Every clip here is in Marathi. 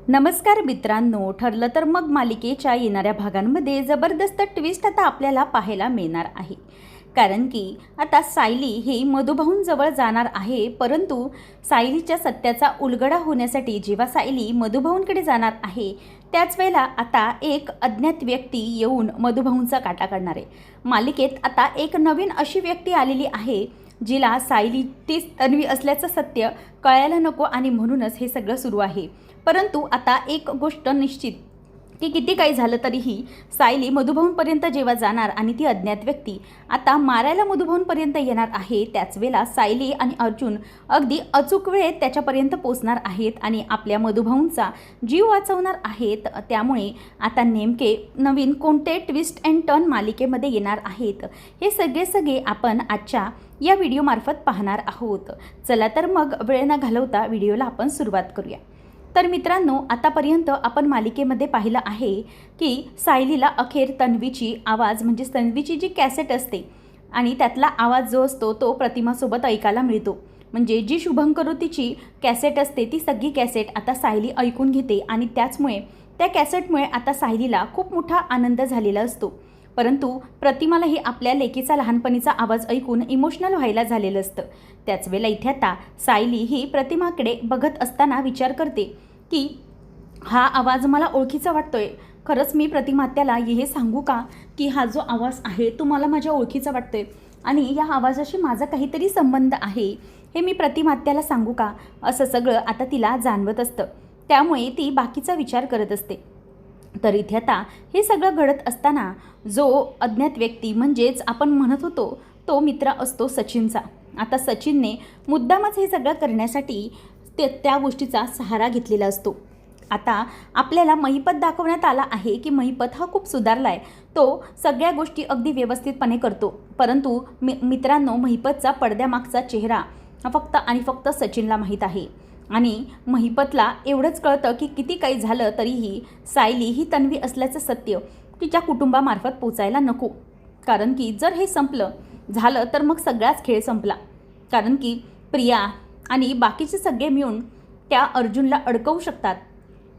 नमस्कार मित्रांनो, ठरलं तर मग मालिकेच्या येणाऱ्या भागांमध्ये जबरदस्त ट्विस्ट आता आपल्याला पाहायला मिळणार आहे. कारण की आता सायली ही मधुभाऊंजवळ जाणार आहे, परंतु सायलीच्या सत्याचा उलगडा होण्यासाठी जेव्हा सायली मधुभाऊंकडे जाणार आहे त्याच वेळेला आता एक अज्ञात व्यक्ती येऊन मधुभाऊंचा काटा काढणार आहे. मालिकेत आता एक नवीन अशी व्यक्ती आलेली आहे जिला सायली तीच तन्वी असल्याचं सत्य कळायला नको आणि म्हणूनच हे सगळं सुरू आहे. परंतु आता एक गोष्ट निश्चित की किती काही झालं तरीही सायली मधुभाऊंपर्यंत जेव्हा जाणार आणि ती अज्ञात व्यक्ती आता मारायला मधुभाऊंपर्यंत येणार आहे त्याच वेळेला सायली आणि अर्जुन अगदी अचूक वेळेत त्याच्यापर्यंत पोचणार आहेत आणि आपल्या मधुभाऊंचा जीव वाचवणार आहेत. त्यामुळे आता नेमके नवीन कोणते ट्विस्ट अँड टर्न मालिकेमध्ये येणार आहेत हे सगळे आपण आजच्या या व्हिडिओमार्फत पाहणार आहोत. चला तर मग वेळ न घालवता व्हिडिओला आपण सुरुवात करूया. तर मित्रांनो, आतापर्यंत आपण मालिकेमध्ये पाहिलं आहे की सायलीला अखेर तन्वीची आवाज म्हणजे तन्वीची जी कॅसेट असते आणि त्यातला आवाज जो असतो तो प्रतिमासोबत ऐकायला मिळतो. म्हणजे जी शुभंकरोतीची कॅसेट असते ती सगळी कॅसेट आता सायली ऐकून घेते आणि त्याचमुळे त्या कॅसेटमुळे आता सायलीला खूप मोठा आनंद झालेला असतो. परंतु प्रतिमालाही आपल्या लेकीचा लहानपणीचा आवाज ऐकून इमोशनल व्हायला झालेलं असतं. त्याच वेळेला इथे आता सायली ही प्रतिमाकडे बघत असताना विचार करते की हा आवाज मला ओळखीचा वाटतोय. खरंच मी प्रतिमा त्याला हे सांगू का की हा जो आवाज आहे तो मला माझ्या ओळखीचा वाटतोय आणि या आवाजाशी माझा काहीतरी संबंध आहे, हे मी प्रतिमा त्याला सांगू का, असं सगळं आता तिला जाणवत असतं. त्यामुळे ती बाकीचा विचार करत असते. तर इथे आता हे सगळं घडत असताना जो अज्ञात व्यक्ती म्हणजेच आपण म्हणत होतो तो मित्र असतो सचिनचा. आता सचिनने मुद्दामच हे सगळं करण्यासाठी त्या गोष्टीचा सहारा घेतलेला असतो. आता आपल्याला महिपत दाखवण्यात आला आहे की महिपत हा खूप सुधारला आहे, तो सगळ्या गोष्टी अगदी व्यवस्थितपणे करतो. परंतु मित्रांनो, महिपतचा पडद्यामागचा चेहरा हा फक्त आणि फक्त सचिनला माहीत आहे आणि महिपतला एवढंच कळतं की किती काही झालं तरीही सायली ही तन्वी असल्याचं सत्य तिच्या कुटुंबामार्फत पोचायला नको. कारण की जर हे संपलं झालं तर मग सगळाच खेळ संपला. कारण की प्रिया आणि बाकीचे सगळे मिळून त्या अर्जुनला अडकवू शकतात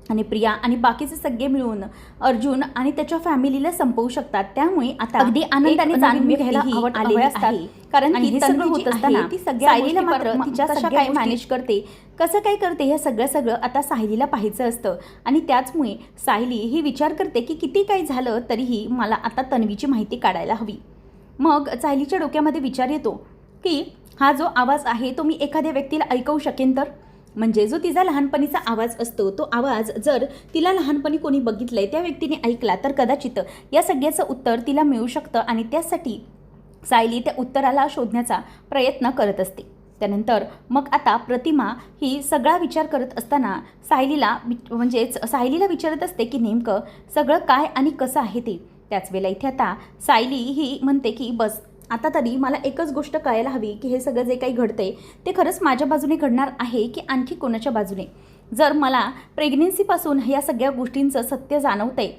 आणि प्रिया आणि बाकीचे सगळे मिळून अर्जुन आणि त्याच्या फॅमिलीला संपवू शकतात. त्यामुळे आता अगदी आनंदाने जाणून घ्यायला आलेले असतात. कारण की सगळं होत असताना ती सायलीला मात्र तिच्या सगळ्या मॅनेज करते, कसं काय करते हे सगळं आता सायलीला पाहायचं असतं. आणि त्याचमुळे सायली ही विचार करते की किती काही झालं तरीही मला आता तन्वीची माहिती काढायला हवी. मग सायलीच्या डोक्यामध्ये विचार येतो की हा जो आवाज आहे तो मी एखाद्या व्यक्तीला ऐकवू शकेन तर, म्हणजे जो तिचा लहानपणीचा आवाज असतो तो आवाज जर तिला लहानपणी कोणी बघितलंय त्या व्यक्तीने ऐकला तर कदाचित या सगळ्याचं उत्तर तिला मिळू शकतं आणि त्यासाठी सायली त्या उत्तराला शोधण्याचा प्रयत्न करत असते. त्यानंतर मग आता प्रतिमा ही सगळा विचार करत असताना सायलीला विचारत असते की नेमकं सगळं काय आणि कसं आहे ते. त्याच वेळेला इथे आता सायली ही म्हणते की बस आता तरी मला एकच गोष्ट कळायला हवी की हे सगळं जे काही घडतंय ते खरंच माझ्या बाजूने घडणार आहे की आणखी कोणाच्या बाजूने. जर मला प्रेग्नेन्सीपासून या सगळ्या गोष्टींचं सत्य जाणवतंय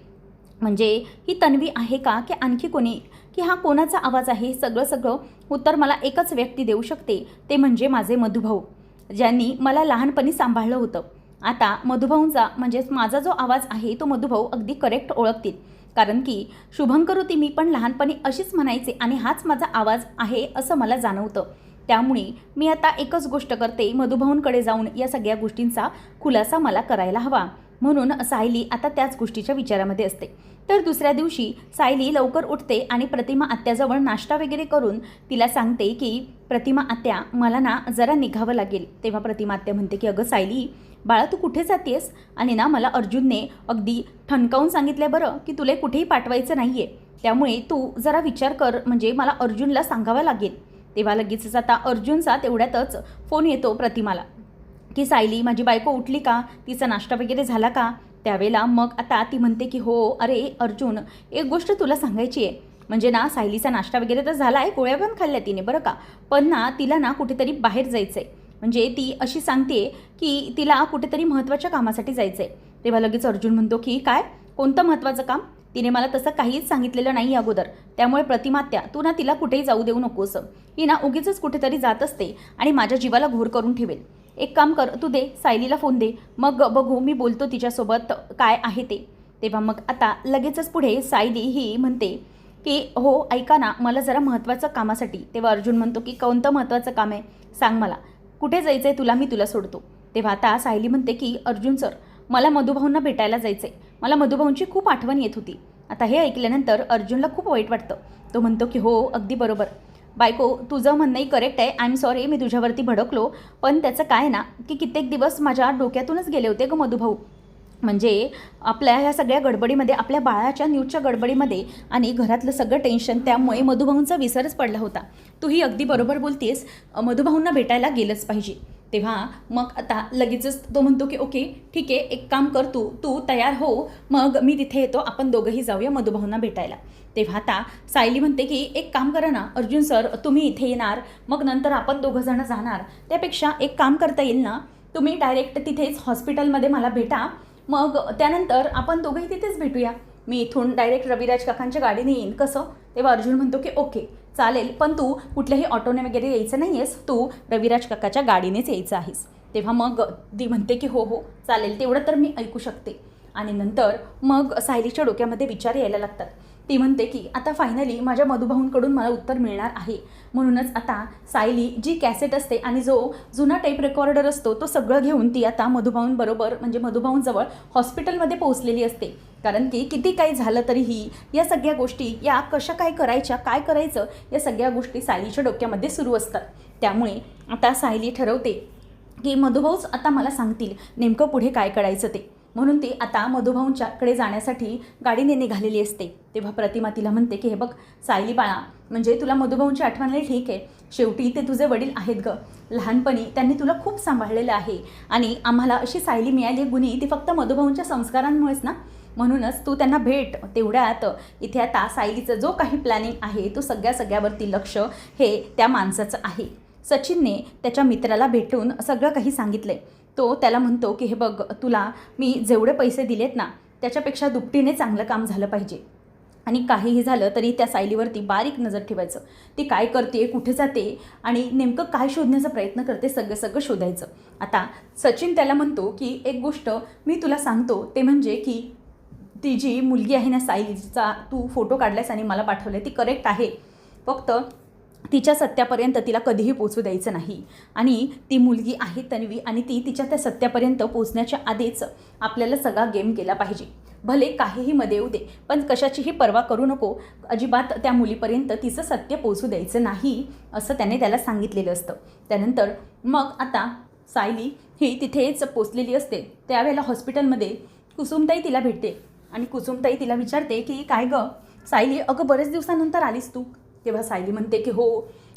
म्हणजे ही तन्वी आहे का की आणखी कोणी, की हा कोणाचा आवाज आहे, हे सगळं उत्तर मला एकच व्यक्ती देऊ शकते, ते म्हणजे माझे मधुभाऊ ज्यांनी मला लहानपणी सांभाळलं होतं. आता मधुभाऊंचा म्हणजेच माझा जो आवाज आहे तो मधुभाऊ अगदी करेक्ट ओळखतील. कारण की शुभंकरोती मी पण लहानपणी अशीच म्हणायचे आणि हाच माझा आवाज आहे असं मला जाणवतं. त्यामुळे मी आता एकच गोष्ट करते, मधुभाऊंकडे जाऊन या सगळ्या गोष्टींचा खुलासा मला करायला हवा. म्हणून सायली आता त्याच गोष्टीच्या विचारामध्ये असते. तर दुसऱ्या दिवशी सायली लवकर उठते आणि प्रतिमा आत्याजवळ नाश्ता वगैरे करून तिला सांगते की प्रतिमा आत्या मला ना जरा निघावं लागेल. तेव्हा प्रतिमा आत्या म्हणते की अगं सायली बाळा तू कुठे जातेस, आणि ना मला अर्जुनने अगदी ठणकावून सांगितलं बरं की तुला कुठेही पाठवायचं नाही आहे, त्यामुळे तू जरा विचार कर, म्हणजे मला अर्जुनला सांगावं लागेल. तेव्हा लगेचच आता अर्जुनचा तेवढ्यातच फोन येतो प्रतिमाला की सायली माझी बायको उठली का, तिचा नाश्ता वगैरे झाला का. त्यावेळेला मग आता ती म्हणते की हो अरे अर्जुन एक गोष्ट तुला सांगायची आहे, म्हणजे ना सायलीचा नाश्ता वगैरे तर झाला आहे, गोळ्या पण खाल्ल्या तिने बरं का, पण ना तिला ना कुठेतरी बाहेर जायचं आहे. म्हणजे ती अशी सांगते की तिला कुठेतरी महत्त्वाच्या कामासाठी जायचं आहे. तेव्हा लगेच अर्जुन म्हणतो की काय, कोणतं महत्त्वाचं काम, तिने मला तसं काहीच सांगितलेलं नाही अगोदर, त्यामुळे प्रतिमात्या तू ना तिला कुठेही जाऊ देऊ नकोस, ही ना उगीच कुठेतरी जात असते आणि माझ्या जीवाला घोर करून ठेवेल. एक काम कर, तू दे सायलीला फोन दे, मग बघू मी बोलतो तिच्यासोबत काय आहे ते. तेव्हा मग आता लगेचच पुढे सायली ही म्हणते की हो ऐका ना, मला जरा महत्त्वाचं कामासाठी. तेव्हा अर्जुन म्हणतो की कोणतं महत्त्वाचं काम आहे सांग मला, कुठे जायचं आहे तुला, मी तुला सोडतो. तेव्हा आता सायली म्हणते की अर्जुन सर, मला मधुभाऊंना भेटायला जायचं आहे, मला मधुभाऊंची खूप आठवण येत होती. आता हे ऐकल्यानंतर अर्जुनला खूप वाईट वाटतं. तो म्हणतो की हो अगदी बरोबर बायको, तुझं म्हणणंही करेक्ट आहे, आय एम सॉरी मी तुझ्यावरती भडकलो, पण त्याचं काय ना की कित्येक दिवस माझ्या डोक्यातूनच गेले होते ग मधुभाऊ. म्हणजे आपल्या ह्या सगळ्या गडबडीमध्ये, आपल्या बाळाच्या न्यूजच्या गडबडीमध्ये आणि घरातलं सगळं टेन्शन, त्यामुळे मधुभाऊंचा विसरच पडला होता. तूही अगदी बरोबर बोलतेस, मधुभाऊंना भेटायला गेलंच पाहिजे. तेव्हा मग आता लगेचच तो म्हणतो की ओके ठीक आहे, एक काम कर, तू तू तयार हो, मग मी तिथे येतो, आपण दोघंही जाऊया मधुभाऊंना भेटायला. तेव्हा आता सायली म्हणते की एक काम करा ना अर्जुन सर, तुम्ही इथे येणार, मग नंतर आपण दोघंजणं जाणार, त्यापेक्षा एक काम करता येईल ना, तुम्ही डायरेक्ट तिथेच हॉस्पिटलमध्ये मला भेटा, मग त्यानंतर आपण दोघंही तिथेच भेटूया. मी इथून डायरेक्ट रविराज काकांच्या गाडीने येईन, कसं. तेव्हा अर्जुन म्हणतो की ओके चालेल, पण तू कुठल्याही ऑटोने वगैरे यायचं नाही आहेस, तू रविराज काकाच्या गाडीनेच यायचं आहेस. तेव्हा मग ती म्हणते की हो हो चालेल, तेवढं तर मी ऐकू शकते. आणि नंतर मग सायलीच्या डोक्यामध्ये विचार यायला लागतात. ती म्हणते की आता फायनली माझ्या मधुभाऊंकडून मला उत्तर मिळणार आहे. म्हणूनच आता सायली जी कॅसेट असते आणि जो जुना टेप रेकॉर्डर असतो तो सगळं घेऊन ती आता मधुभाऊंबरोबर म्हणजे मधुभाऊंजवळ हॉस्पिटलमध्ये पोहोचलेली असते. कारण की किती काही झालं तरीही या सगळ्या गोष्टी या कशा काय करायच्या, काय करायचं, या सगळ्या गोष्टी सायलीच्या डोक्यामध्ये सुरू असतात. त्यामुळे आता सायली ठरवते की मधुभाऊच आता मला सांगतील नेमकं पुढे काय करायचं ते. म्हणून ती आता मधुभाऊंच्याकडे जाण्यासाठी गाडीने निघालेली असते. तेव्हा प्रतिमा तिला म्हणते की हे बघ सायली बाळा, म्हणजे तुला मधुभाऊंची आठवण आली ठीक आहे, शेवटी ते तुझे वडील आहेत ग, लहानपणी त्यांनी तुला खूप सांभाळलेलं आहे आणि आम्हाला अशी सायली मिळाली गुणी ती फक्त मधुभाऊंच्या संस्कारांमुळेच ना, म्हणूनच तू त्यांना भेट. तेवढ्यात इथे आता सायलीचं जो काही प्लॅनिंग आहे तो सगळ्यावरती लक्ष हे त्या माणसाचं आहे. सचिनने त्याच्या मित्राला भेटून सगळं काही सांगितलं. तो त्याला म्हणतो की हे बघ, तुला मी जेवढे पैसे दिलेत ना त्याच्यापेक्षा दुपटीने चांगलं काम झालं पाहिजे आणि काहीही झालं तरी त्या सायलीवरती बारीक नजर ठेवायचं. ती काय करते, कुठे जाते आणि नेमकं काय शोधण्याचा प्रयत्न करते, सगळं शोधायचं. आता सचिन त्याला म्हणतो की एक गोष्ट मी तुला सांगतो, ते म्हणजे की ती जी मुलगी आहे ना सायलीचा तू फोटो काढलायस आणि मला पाठवलं, ती करेक्ट आहे, फक्त तिच्या सत्यापर्यंत तिला कधीही पोचू द्यायचं नाही. आणि ती मुलगी आहे तन्वी आणि ती तिच्या त्या सत्यापर्यंत पोचण्याच्या आधीच आपल्याला सगळा गेम केला पाहिजे. भले काहीही मध्ये येऊ दे, पण कशाचीही पर्वा करू नको, अजिबात त्या मुलीपर्यंत तिचं सत्य पोचू द्यायचं नाही, असं त्याने त्याला सांगितलेलं असतं. त्यानंतर मग आता सायली ही तिथेच पोचलेली असते. त्यावेळेला हॉस्पिटलमध्ये कुसुमताई तिला भेटते आणि कुसुमताई तिला विचारते की काय गं सायली, अगं बरेच दिवसानंतर आलीस तू. तेव्हा सायली म्हणते की हो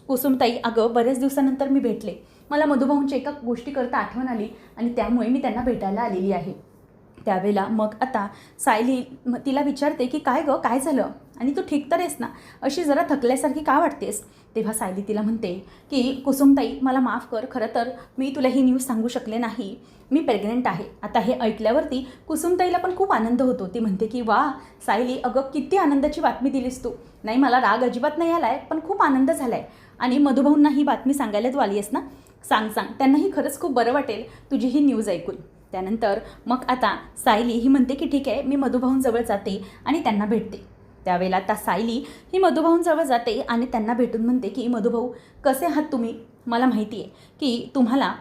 कुसुमताई, अगं बऱ्याच दिवसानंतर मी भेटले, मला मधुभाऊंची एका गोष्टीकरता आठवण आली आणि त्यामुळे मी त्यांना भेटायला आलेली आहे. त्यावेळेला मग आता सायली तिला विचारते की काय गं काय झालं आणि तू ठीक तर आहेस ना, अशी जरा थकल्यासारखी का वाटतेस. तेव्हा सायली तिला म्हणते की कुसुमताई मला माफ कर, खरं तर मी तुला ही न्यूज सांगू शकले नाही, मी प्रेग्नंट आहे. आता हे ऐकल्यावरती कुसुमताईला पण खूप आनंद होतो. ती म्हणते की वा सायली, अगं किती आनंदाची बातमी दिलीस तू. नाही मला राग अजिबात नाही आला आहे, पण खूप आनंद झाला आहे आणि मधुभाऊंना ही बातमी सांगायला तू आली आहेस ना, सांग त्यांनाही खरंच खूप बरं वाटेल तुझी ही न्यूज ऐकून. त्यानंतर मग आता सायली ही म्हणते की ठीक आहे, मी मधुभाऊंजवळ जाते आणि त्यांना भेटते. त्यावेळेला आता सायली ही मधुभाऊंजवळ जाते आणि त्यांना भेटून म्हणते की मधुभाऊ कसे आहात तुम्ही, मला माहिती आहे की तुम्हाला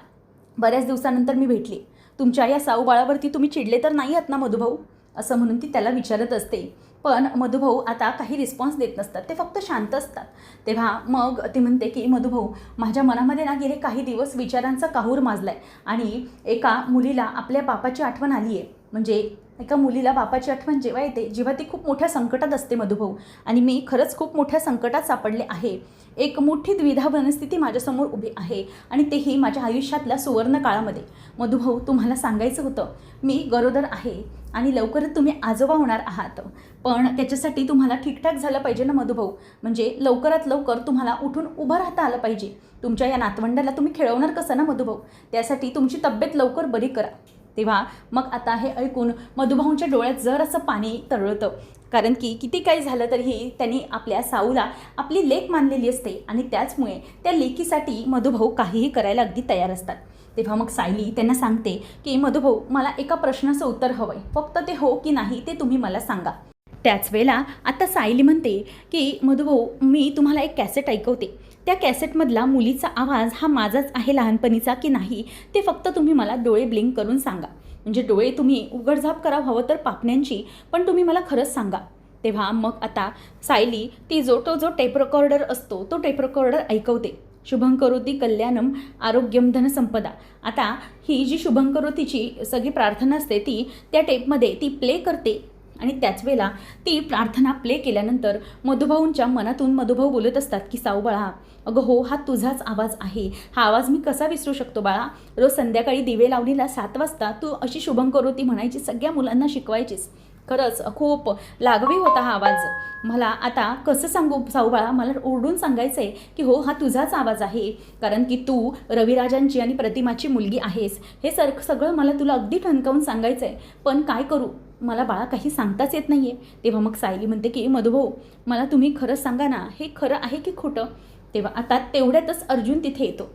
बऱ्याच दिवसानंतर मी भेटली, तुमच्या या साऊबाळावरती तुम्ही चिडले तर नाही आहात ना मधुभाऊ, असं म्हणून ती त्याला विचारत असते. पण मधुभाऊ आता काही रिस्पॉन्स देत नसतात, ते फक्त शांत असतात. तेव्हा मग ती म्हणते की मधुभाऊ माझ्या मनामध्ये ना गेले काही दिवस विचारांचा काहूर माजला आहे आणि एका मुलीला आपल्या बापाची आठवण आली आहे. म्हणजे एका मुलीला बापाची आठवण जेव्हा येते, जेव्हा ती खूप मोठ्या संकटात असते मधुभाऊ, आणि मी खरंच खूप मोठ्या संकटात सापडले आहे. एक मोठी द्विधा मनस्थिती माझ्यासमोर उभी आहे आणि तेही माझ्या आयुष्यातल्या सुवर्ण काळामध्ये. मधुभाऊ तुम्हाला सांगायचं होतं, मी गरोदर आहे आणि लवकरच तुम्ही आजोबा होणार आहात, पण त्याच्यासाठी तुम्हाला ठीकठाक झालं पाहिजे ना मधुभाऊ, म्हणजे लवकरात लवकर तुम्हाला उठून उभं राहता आलं पाहिजे. तुमच्या या नातवंडाला तुम्ही खेळवणार कसं ना मधुभाऊ, त्यासाठी तुमची तब्येत लवकर बरी करा. तेव्हा मग आता हे ऐकून मधुभाऊंच्या डोळ्यात जरासं पाणी तरळतं, कारण की किती काही झालं तरीही त्यांनी आपल्या साऊला आपली लेक मानलेली असते आणि त्याचमुळे त्या लेकीसाठी मधुभाऊ काहीही करायला अगदी तयार असतात. तेव्हा मग सायली त्यांना सांगते की मधुभाऊ, मला एका प्रश्नाचं उत्तर हवं आहे, फक्त ते हो की नाही ते तुम्ही मला सांगा. त्याच वेळेला आता सायली म्हणते की मधुभाऊ, मी तुम्हाला एक कॅसेट ऐकवते, त्या कॅसेटमधला मुलीचा आवाज हा माझाच आहे लहानपणीचा की नाही ते फक्त तुम्ही मला डोळे ब्लिंक करून सांगा. म्हणजे डोळे तुम्ही उघडझाप करा हवं तर पापण्यांची, पण तुम्ही मला खरंच सांगा. तेव्हा मग आता सायली ती जो टेप रेकॉर्डर असतो तो टेप रेकॉर्डर ऐकवते. शुभं करोती कल्याणम आरोग्यम धनसंपदा. आता ही जी शुभं करोतीची सगळी प्रार्थना असते ती त्या टेपमध्ये ती प्ले करते आणि त्याच वेळेला ती प्रार्थना प्ले केल्यानंतर मधुभाऊंच्या मनातून मधुभाऊ बोलत असतात की साऊ बाळा, अगं हो, हा तुझाच आवाज आहे, हा आवाज मी कसा विसरू शकतो बाळा. रोज संध्याकाळी दिवे लावणीला 7 वाजता तू अशी शुभं करोती म्हणायची, सगळ्या मुलांना शिकवायचीस. खरंच खूप लागवी होता हा आवाज. मला आता कसं सांगू साऊ बाळा, मला ओरडून सांगायचं आहे की हो, हा तुझाच आवाज आहे, कारण की तू रविराजांची आणि प्रतिमाची मुलगी आहेस. हे सगळं मला तुला अगदी ठणकावून सांगायचं आहे, पण काय करू, मला बाळा काही सांगताच येत नाही आहे. तेव्हा मग सायली म्हणते की मधुभाऊ, मला तुम्ही खरंच सांगा ना, हे खरं आहे की खोटं. तेव्हा आता तेवढ्यातच अर्जुन तिथे येतो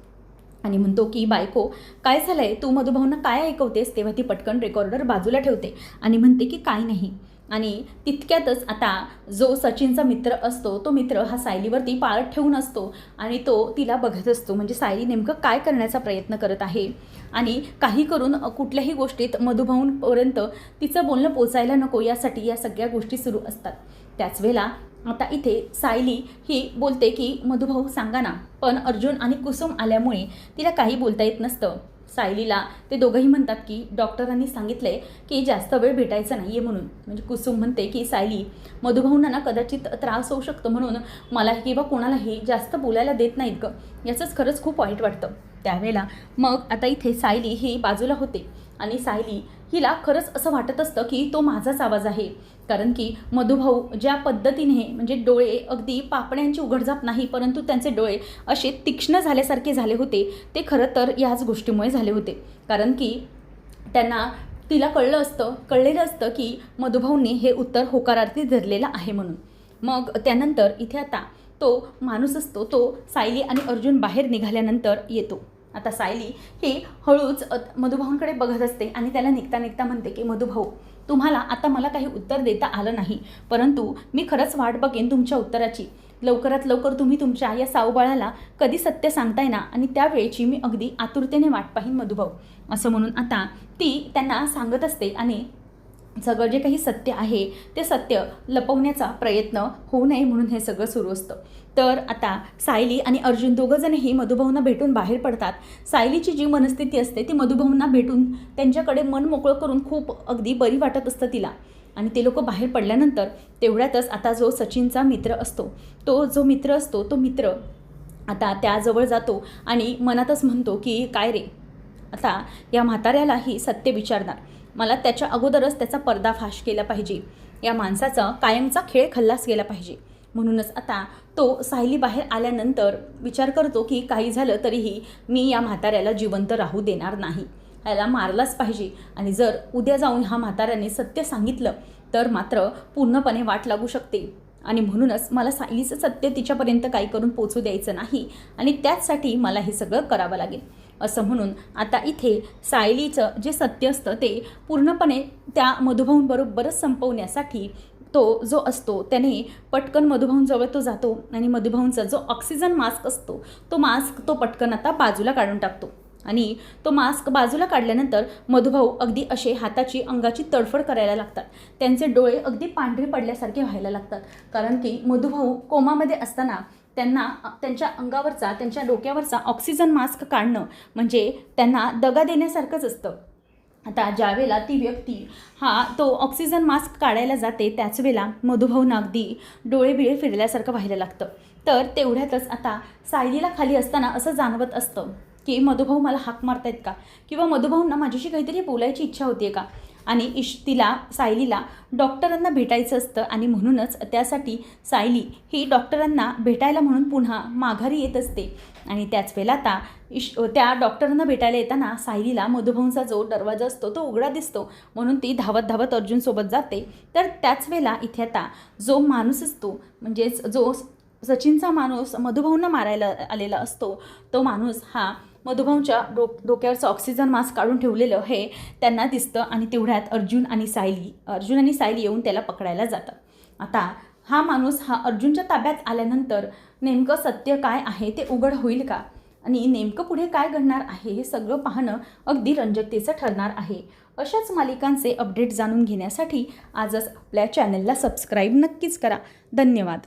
आणि म्हणतो की बायको, काय झालं आहे, तू मधुभाऊंना काय ऐकवतेस. तेव्हा ती पटकन रेकॉर्डर बाजूला ठेवते आणि म्हणते की काय नाही. आणि तितक्यातच आता जो सचिनचा मित्र असतो तो मित्र हा सायलीवरती पाळत ठेवून असतो आणि तो तिला बघत असतो, म्हणजे सायली नेमकं काय करण्याचा प्रयत्न करत आहे आणि काही करून कुठल्याही गोष्टीत मधुभाऊंपर्यंत तिचं बोलणं पोचायला नको यासाठी या सगळ्या गोष्टी सुरू असतात. त्याच वेळेला आता इथे सायली ही बोलते की मधुभाऊ सांगा ना, पण अर्जुन आणि कुसुम आल्यामुळे तिला काही बोलता येत नसतं. सायलीला ते दोघंही म्हणतात की डॉक्टरांनी सांगितलं आहे की जास्त वेळ भेटायचा नाही आहे म्हणून. म्हणजे कुसुम म्हणते की सायली, मधुभाऊंना ना कदाचित त्रास होऊ शकतो म्हणून मला किंवा कोणालाही जास्त बोलायला देत नाहीत गं, याचंच खरंच खूप वाईट वाटतं. त्यावेळेला मग आता इथे सायली ही बाजूला होते आणि सायली हिला खरंच असं वाटत असतं की तो माझाच आवाज आहे, कारण की मधुभाऊ ज्या पद्धतीने म्हणजे डोळे अगदी पापण्यांची उघडझाप नाही, परंतु त्यांचे डोळे असे तीक्ष्ण झाल्यासारखे झाले होते, ते खरं तर याच गोष्टीमुळे झाले होते. कारण की तिला कळलेलं असतं की मधुभाऊंनी हे उत्तर होकारार्थी धरलेलं आहे म्हणून. मग त्यानंतर इथे आता तो माणूस असतो तो सायली आणि अर्जुन बाहेर निघाल्यानंतर येतो. आता सायली ही हळूच मधुभाऊंकडे बघत असते आणि त्याला निघता म्हणते की मधुभाऊ, तुम्हाला आता मला काही उत्तर देता आलं नाही, परंतु मी खरंच वाट बघेन तुमच्या उत्तराची. लवकरात लवकर तुम्ही तुमच्या या साऊबाळाला कधी सत्य सांगताय ना, आणि त्यावेळेची मी अगदी आतुरतेने वाट पाहीन मधुभाऊ. असं म्हणून आता ती त्यांना सांगत असते आणि सगळं जे काही सत्य आहे ते सत्य लपवण्याचा प्रयत्न होऊ नये म्हणून हे सगळं सुरू असतं. तर आता सायली आणि अर्जुन दोघंजणही मधुभाऊंना भेटून बाहेर पडतात. सायलीची जी मनस्थिती असते ती मधुभाऊंना भेटून त्यांच्याकडे मन मोकळं करून खूप अगदी बरी वाटत असतं तिला. आणि ते लोक बाहेर पडल्यानंतर तेवढ्यातच आता जो सचिनचा मित्र असतो तो मित्र आता त्याजवळ जातो आणि मनातच म्हणतो की काय रे, आता या म्हाताऱ्यालाही सत्य विचारणार, मला त्याच्या अगोदरच त्याचा पर्दाफाश केला पाहिजे, या माणसाचा कायमचा खेळ खल्लास गेला पाहिजे. म्हणूनच आता तो सायली बाहेर आल्यानंतर विचार करतो की काही झालं तरीही मी या म्हाताऱ्याला जिवंत राहू देणार नाही, याला मारलाच पाहिजे. आणि जर उद्या जाऊन ह्या म्हाताऱ्याने सत्य सांगितलं तर मात्र पूर्णपणे वाट लागू शकते, आणि म्हणूनच मला सायलीचं सत्य तिच्यापर्यंत काही करून पोचू द्यायचं नाही, आणि त्याचसाठी मला हे सगळं करावं लागेल. असं म्हणून आता इथे सायलीचं जे सत्य असतं ते पूर्णपणे त्या मधुभाऊंबरोबरच संपवण्यासाठी तो जो असतो त्याने पटकन मधुभाऊंजवळ तो जातो आणि मधुभाऊंचा जो ऑक्सिजन मास्क असतो तो पटकन आता बाजूला काढून टाकतो. आणि तो मास्क बाजूला काढल्यानंतर मधुभाऊ अगदी असे हाताची अंगाची तडफड करायला लागतात. त्यांचे डोळे अगदी पांढरे पडल्यासारखे व्हायला लागतात, कारण की मधुभाऊ कोमामध्ये असताना त्यांना त्यांच्या अंगावरचा त्यांच्या डोक्यावरचा ऑक्सिजन मास्क काढणं म्हणजे त्यांना दगा देण्यासारखंच असतं. आता ज्यावेळेला ती व्यक्ती तो ऑक्सिजन मास्क काढायला जाते त्याच वेळेला मधुभाऊंना अगदी डोळे बिळे फिरल्यासारखं व्हायला लागतं. तर तेवढ्यातच आता सायलीला खाली असताना असं जाणवत असतं की मधुभाऊ मला हाक मारतायत का, किंवा मधुभाऊंना माझ्याशी काहीतरी बोलायची इच्छा होती का. आणि सायलीला डॉक्टरांना भेटायचं असतं आणि म्हणूनच त्यासाठी सायली ही डॉक्टरांना भेटायला म्हणून पुन्हा माघारी येत असते. आणि त्याच वेळेला आता त्या डॉक्टरांना भेटायला येताना सायलीला मधुभाऊंचा जो दरवाजा असतो तो उघडा दिसतो, म्हणून ती धावत अर्जुनसोबत जाते. तर त्याच वेळेला इथे आता जो माणूस असतो म्हणजेच जो सचिनचा माणूस मधुभाऊंना मारायला आलेला असतो तो माणूस हा मधुभाऊंच्या डोक्यावरचं ऑक्सिजन मास्क काढून ठेवलेलं हे त्यांना दिसतं आणि तेवढ्यात अर्जुन आणि सायली येऊन त्याला पकडायला जातात. आता हा माणूस अर्जुनच्या ताब्यात आल्यानंतर नेमकं सत्य काय आहे ते उघड होईल का आणि नेमकं पुढे काय घडणार आहे हे सगळं पाहणं अगदी रंजकतेचं ठरणार आहे. अशाच मालिकांचे अपडेट जाणून घेण्यासाठी आजच आपल्या चॅनलला सबस्क्राईब नक्कीच करा. धन्यवाद.